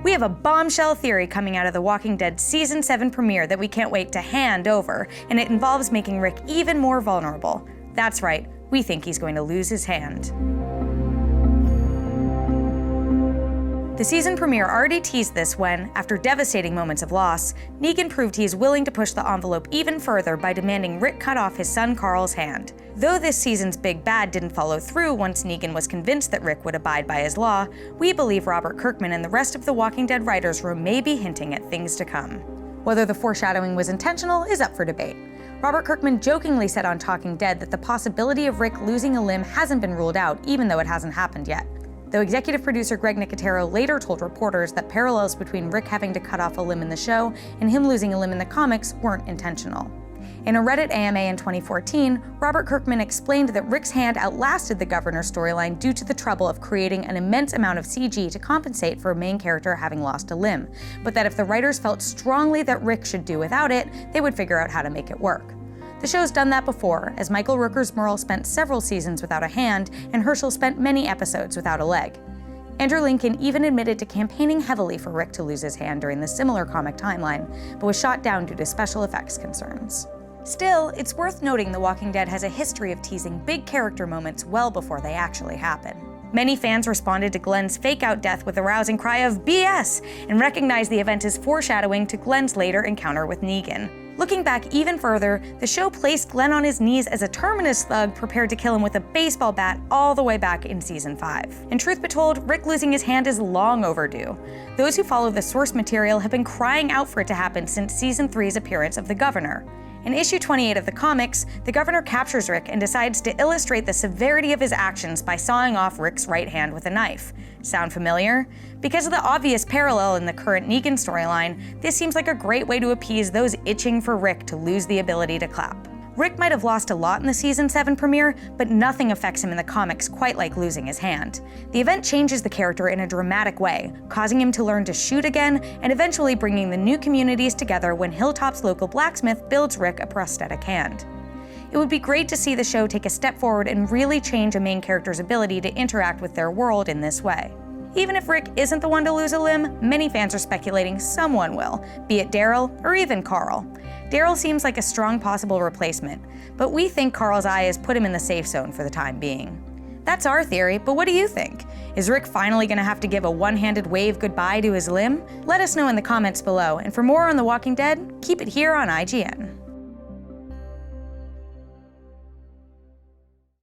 We have a bombshell theory coming out of The Walking Dead Season 7 premiere that we can't wait to hand over, and it involves making Rick even more vulnerable. That's right, we think he's going to lose his hand. The season premiere already teased this when, after devastating moments of loss, Negan proved he is willing to push the envelope even further by demanding Rick cut off his son Carl's hand. Though this season's big bad didn't follow through once Negan was convinced that Rick would abide by his law, we believe Robert Kirkman and the rest of the Walking Dead writers' room may be hinting at things to come. Whether the foreshadowing was intentional is up for debate. Robert Kirkman jokingly said on Talking Dead that the possibility of Rick losing a limb hasn't been ruled out, even though it hasn't happened yet. Though executive producer Greg Nicotero later told reporters that parallels between Rick having to cut off a limb in the show and him losing a limb in the comics weren't intentional. In a Reddit AMA in 2014, Robert Kirkman explained that Rick's hand outlasted the Governor storyline due to the trouble of creating an immense amount of CG to compensate for a main character having lost a limb, but that if the writers felt strongly that Rick should do without it, they would figure out how to make it work. The show's done that before, as Michael Rooker's Merle spent several seasons without a hand, and Herschel spent many episodes without a leg. Andrew Lincoln even admitted to campaigning heavily for Rick to lose his hand during the similar comic timeline, but was shot down due to special effects concerns. Still, it's worth noting The Walking Dead has a history of teasing big character moments well before they actually happen. Many fans responded to Glenn's fake-out death with a rousing cry of BS, and recognized the event as foreshadowing to Glenn's later encounter with Negan. Looking back even further, the show placed Glenn on his knees as a Terminus thug prepared to kill him with a baseball bat all the way back in Season 5. And truth be told, Rick losing his hand is long overdue. Those who follow the source material have been crying out for it to happen since Season 3's appearance of the Governor. In issue 28 of the comics, the Governor captures Rick and decides to illustrate the severity of his actions by sawing off Rick's right hand with a knife. Sound familiar? Because of the obvious parallel in the current Negan storyline, this seems like a great way to appease those itching for Rick to lose the ability to clap. Rick might have lost a lot in the Season 7 premiere, but nothing affects him in the comics quite like losing his hand. The event changes the character in a dramatic way, causing him to learn to shoot again, and eventually bringing the new communities together when Hilltop's local blacksmith builds Rick a prosthetic hand. It would be great to see the show take a step forward and really change a main character's ability to interact with their world in this way. Even if Rick isn't the one to lose a limb, many fans are speculating someone will, be it Daryl or even Carl. Daryl seems like a strong possible replacement, but we think Carl's eye has put him in the safe zone for the time being. That's our theory, but what do you think? Is Rick finally going to have to give a one-handed wave goodbye to his limb? Let us know in the comments below, and for more on The Walking Dead, keep it here on IGN.